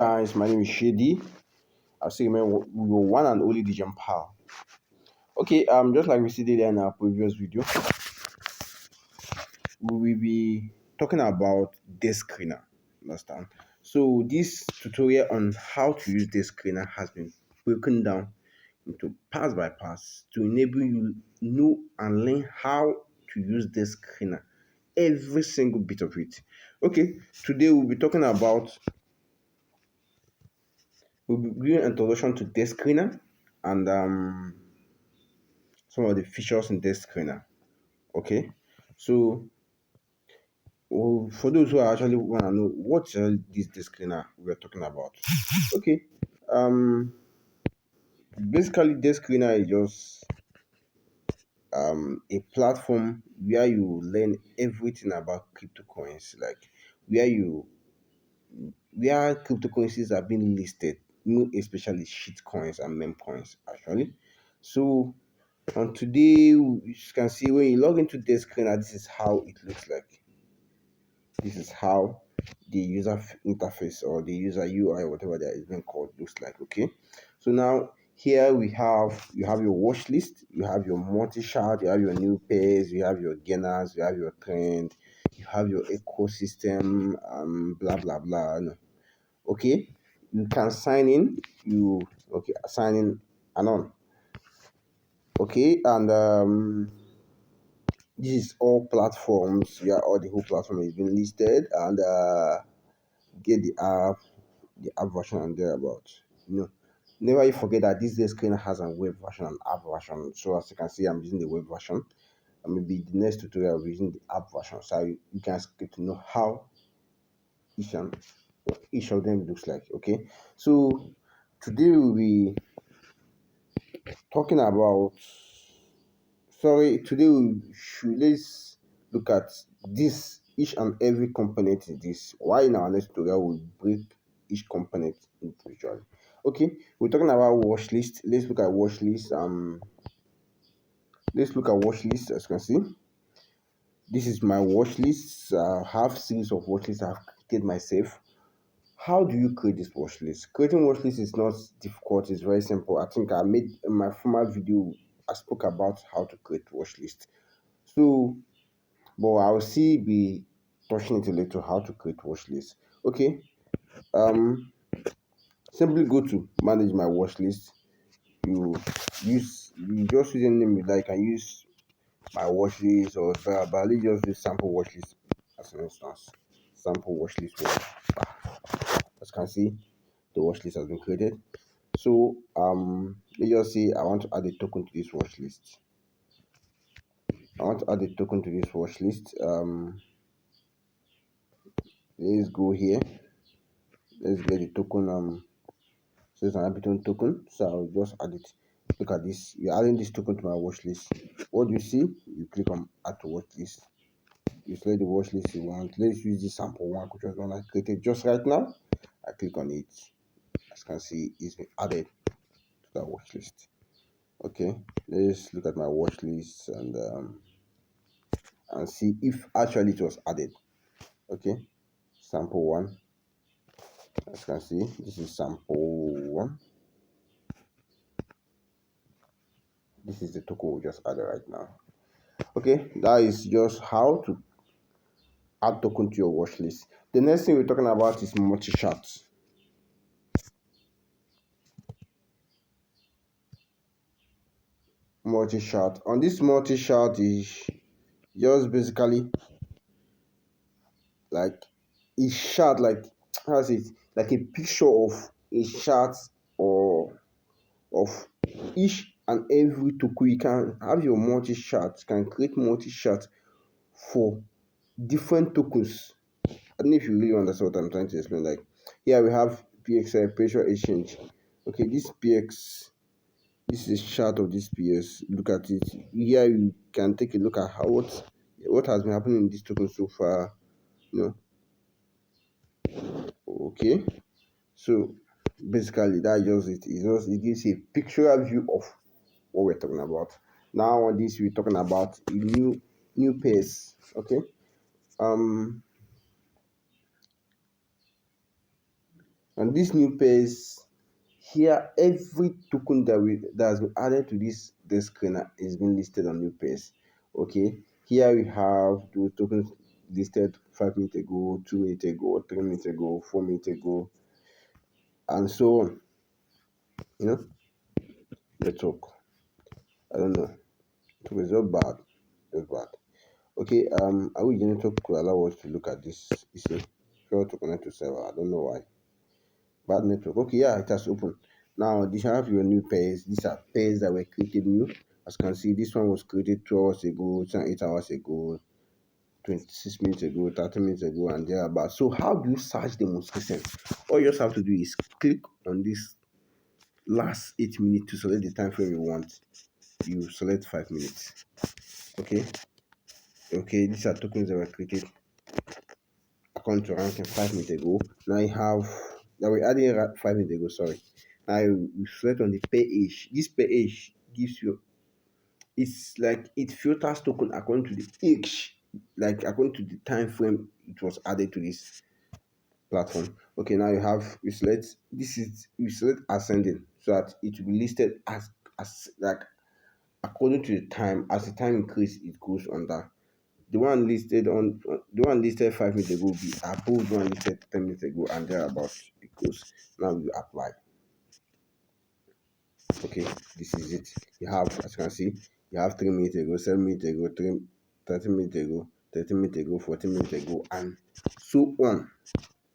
Guys, my name is Shady. I say remember your one and only DJ Pal. Okay, just like we said there in our previous video, we will be talking about Dexscreener. Understand? So this tutorial on how to use Dexscreener has been broken down into pass by pass to enable you know and learn how to use Dexscreener. Every single bit of it. Okay, today we'll be talking about we'll be giving an introduction to Dexscreener and some of the features in Dexscreener. Okay, so for those who are actually want to know what's this Dexscreener we're talking about. Okay, um, basically Dexscreener is just a platform where you learn everything about cryptocurrency, like where you where cryptocurrencies are being listed, especially shit coins and meme coins actually. So on today, you can see when you log into Dexscreener, this is how it looks like. This is how the user interface or the user UI, whatever that is being called, looks like. Okay, so now here you have your watch list, you have your multi-chart, you have your new pairs, you have your gainers, you have your trend, you have your ecosystem, blah blah blah. No. Okay, you can sign in. You okay? Sign in and on. Okay, and this is all platforms. Yeah, all the whole platform is being listed, and get the app version and thereabout. Never you forget that this day screen has a web version and app version. So as you can see, I'm using the web version. And maybe the next tutorial will be using the app version, so you can get to know how each and each of them looks like. Okay, so today we'll be talking about today we should let's look at this each and every component in this. Why in our next tutorial we'll break each component individually. Okay, we're talking about watch list. Let's look at watch list. Let's look at watch list. As you can see, this is my watch list. I have series of watch lists I've created myself. How do you create this watch list? Creating watch list is not difficult, it's very simple. I think I made in my former video, I spoke about how to create watch list. So, but I'll see be touching it a little how to create watch list. Okay. Um Simply go to manage my watch list. You just use any name you like and use my watch list or blah, but let's just use sample watch list as an instance. Sample watch list. As you can see, the watch list has been created. So let's just say I want to add a token to this watch list. I want to add a token to this watch list. Let's go here. Let's get the token. So it's an Arbitron token. So I'll just add it. Look at this. You're adding this token to my watch list. What do you see? You click on add to watch list. You select the watch list you want. Let's use this sample one, which was one I created just right now. I click on it. As you can see, it's been added to that watch list. Okay, let's look at my watch list and see if actually it was added. Okay, sample one. As you can see, this is sample one. This is the token we just added right now. Okay, that is just how to add token to your watch list. The next thing we're talking about is multi-chart. Multi-chart. On this multi-chart is just basically like a chart, like how's it, like a picture of a chart or of each and every token. You can have your multi-chart, you can create multi-chart for different tokens. I don't know if you really understand what I'm trying to explain. Like here we have PXI pressure exchange. Okay, this PX, this is a chart of this PS. Look at it. Here you can take a look at how what has been happening in this token so far. Okay. So basically that just it gives a pictorial view of what we're talking about. Now on this we're talking about a new pairs. Okay. Um And this new pairs here, every token that has been added to this screener is being listed on new pairs. Okay, here we have the tokens listed 5 minutes ago, 2 minutes ago, 3 minutes ago, 4 minutes ago, and so on. You know, network. I don't know. It was not bad. It was bad. Okay, are we network could allow us to look at this? You see, fail to connect to server. I don't know why. Bad network. Okay, yeah, it has opened. Now, you have your new pairs. These are pairs that were created new. As you can see, this one was created 2 hours ago, 8 hours ago, 26 minutes ago, 30 minutes ago, and thereabout. So, how do you search the most recent? All you just have to do is click on this last 8 minutes to select the time frame you want. You select 5 minutes. Okay, okay, these are tokens that were created according to ranking 5 minutes ago. Now you have that we added 5 minutes ago. Sorry. Now you select on the pay age. This pay age gives you, it's like it filters token according to the age, like according to the time frame it was added to this platform. Okay, now you select this is you select ascending so that it will be listed as like according to the time. As the time increase, it goes under. The one listed 5 minutes ago will be above the one listed 10 minutes ago, and thereabouts it goes. Now you apply. Okay, this is it. You have, as you can see, you have 3 minutes ago, 7 minutes ago, 30 minutes ago, 30 minutes ago, 14 minutes ago, and so on.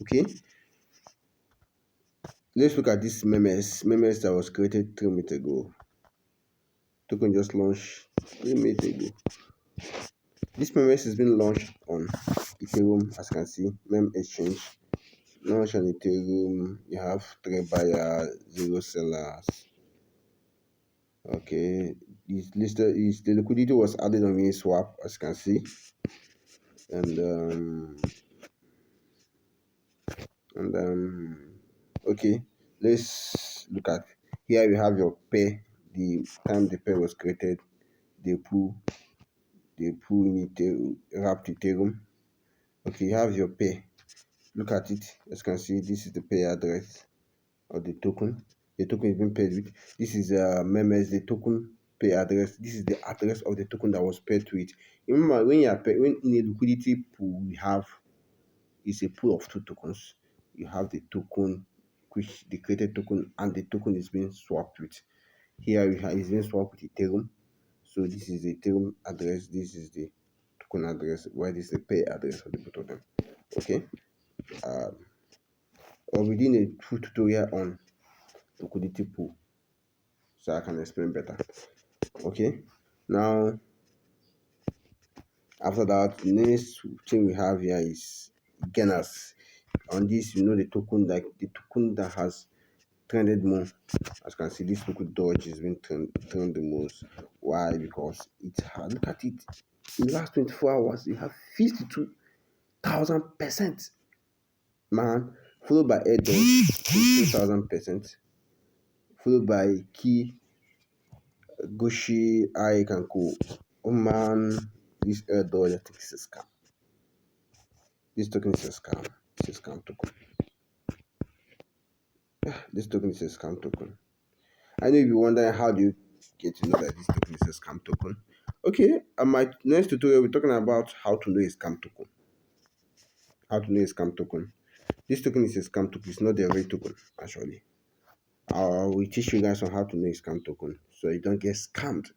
Okay, let's look at this memes that was created 3 minutes ago. Token just launched 3 minutes ago. This memes has been launched on Ethereum, as you can see, meme exchange. Launch on Ethereum, you have 3 buyers, 0 sellers. Okay, the liquidity was added on swap, as you can see, and okay, let's look at here. You have your pair, the time the pair was created, the pool, in Ethereum, wrapped Ethereum. Okay, you have your pair. Look at it, as you can see, this is the pay address of the token. The token is being paid with. This is memes, the token pay address. This is the address of the token that was paid to it. Remember, when you are when in a liquidity pool, we have is a pool of two tokens. You have the token, which the created token, and the token is being swapped with. Here we have is being swapped with Ethereum. So this is the Ethereum address. This is the token address. Where this is the pay address of the both of them. Okay. Um, or within a full tutorial on liquidity pool, so I can explain better. Okay, now after that, the next thing we have here is gainers. On this, you know, the token, like the token that has trended more. As you can see, this token dodge has been trend the most. Why? Because it has, look at it, in the last 24 hours you have 52,000%, man, followed by air dodge 2,000%, followed by key Gushi, I can go. Oh man, this air dodge, I think it's a scam. This token is a scam. It's a scam token. This token is a scam token. I know you wonder how do you get to know that this token is a scam token. Okay, my next tutorial we're talking about how to know a scam token. How to know a scam token. This token is a scam token. It's not the real token actually. I will teach you guys on how to know a scam token so you don't get scammed.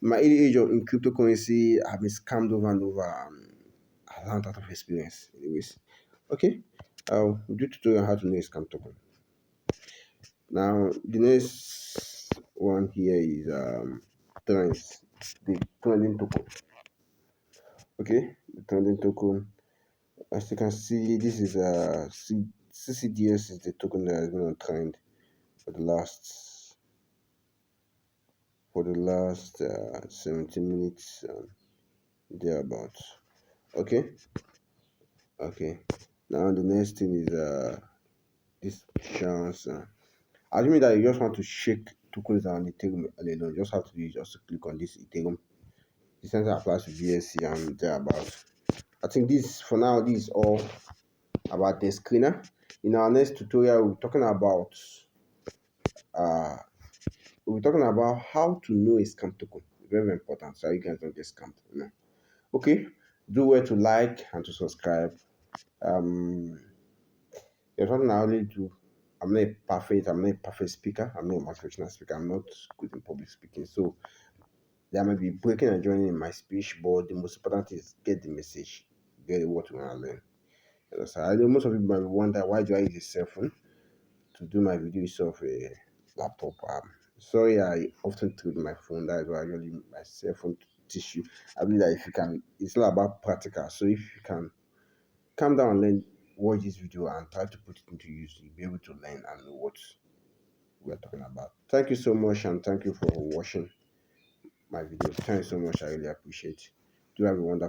My early age in cryptocurrency, I've been scammed over and over. I learned out of experience. Anyways, okay, I'll do tutorial on how to know a scam token. Now, the next one here is trends, the trending token. Okay, the trending token. As you can see, this is CCDS is the token that has been on trend for the last 17 minutes thereabouts. Okay, okay. Now the next thing is this chance. Assuming that you just want to shake tokens on Ethereum alone, you just have to do is just to click on this Ethereum. The same applies to BSC and thereabouts. I think this for now, this is all about Dexscreener. In our next tutorial, uh we're talking about how to know a scam token. Very, very important. So you guys don't get scammed. Okay. Do well to like and to subscribe. Um there's something I only do. I'm not a perfect speaker. I'm not a motivational speaker. I'm not good in public speaking. So there may be breaking and joining in my speech, but the most important is get the message, get what we want to learn. So I know most of people might wonder why do I use a cell phone to do my video instead of a laptop. Sorry, I often trade my phone. That is why I usually use my cell phone to teach you. I believe that if you can, it's all about practical. So if you can calm down and learn, watch this video and try to put it into use, you'll be able to learn and know what we're talking about. Thank you so much, and thank you for watching my video. Thank you so much. I really appreciate it. Do have a wonderful